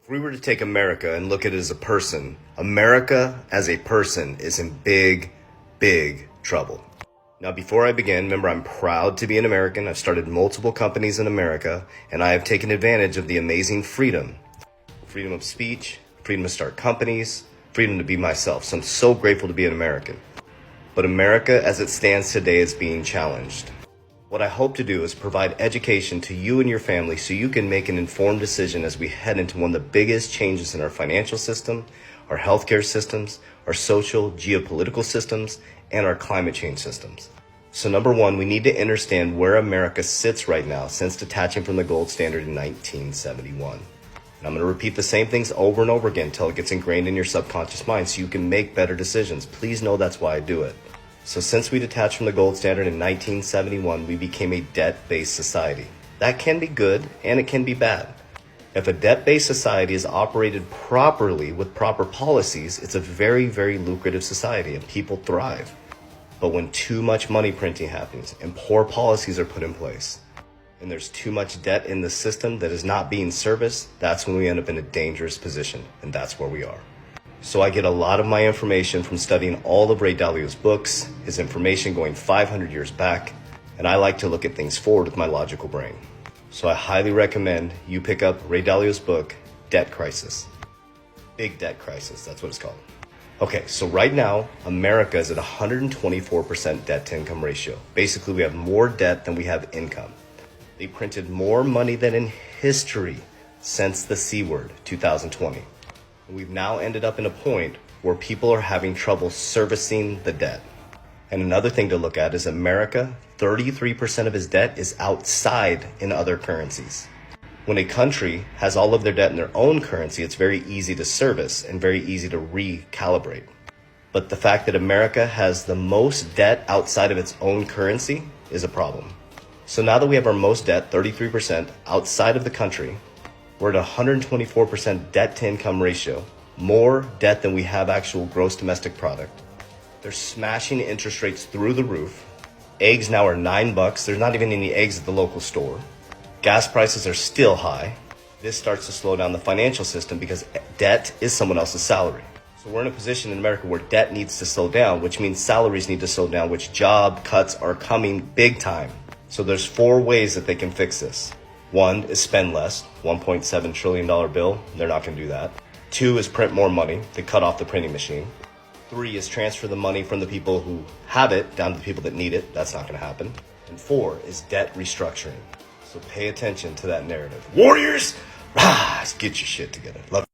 If we were to take America and look at it as a person, America as a person is in big, big trouble. Now, before I begin, remember I'm proud to be an American. I've started multiple companies in America, and I have taken advantage of the amazing freedom of speech, freedom to start companies, freedom to be myself. So I'm so grateful to be an American. But America as it stands today is being challenged. What I hope to do is provide education to you and your family so you can make an informed decision as we head into one of the biggest changes in our financial system, our healthcare systems, our social, geopolitical systems, and our climate change systems. So number one, we need to understand where America sits right now since detaching from the gold standard in 1971. And I'm going to repeat the same things over and over again until it gets ingrained in your subconscious mind so you can make better decisions. Please know that's why I do it. So since we detached from the gold standard in 1971, we became a debt-based society. That can be good and it can be bad. If a debt-based society is operated properly with proper policies, it's a very, very lucrative society and people thrive. But when too much money printing happens and poor policies are put in place, and there's too much debt in the system that is not being serviced, that's when we end up in a dangerous position, and that's where we are. So I get a lot of my information from studying all of Ray Dalio's books, his information going 500 years back, and I like to look at things forward with my logical brain. So I highly recommend you pick up Ray Dalio's book, Debt Crisis. Big Debt Crisis, that's what it's called. Okay, so right now, America is at 124% debt to income ratio. Basically, we have more debt than we have income. They printed more money than in history since the C word, 2020. We've now ended up in a point where people are having trouble servicing the debt. And another thing to look at is America, 33% of its debt is outside in other currencies. When a country has all of their debt in their own currency, it's very easy to service and very easy to recalibrate. But the fact that America has the most debt outside of its own currency is a problem. So now that we have our most debt, 33% outside of the country, we're at 124% debt to income ratio, more debt than we have actual gross domestic product. They're smashing interest rates through the roof. Eggs now are $9. There's not even any eggs at the local store. Gas prices are still high. This starts to slow down the financial system because debt is someone else's salary. So we're in a position in America where debt needs to slow down, which means salaries need to slow down, which job cuts are coming big time. So there's 4 ways that they can fix this. 1 is spend less, $1.7 trillion bill. They're not going to do that. 2 is print more money. They cut off the printing machine. 3 is transfer the money from the people who have it down to the people that need it. That's not going to happen. And 4 is debt restructuring. So pay attention to that narrative. Warriors, rise, get your shit together. Love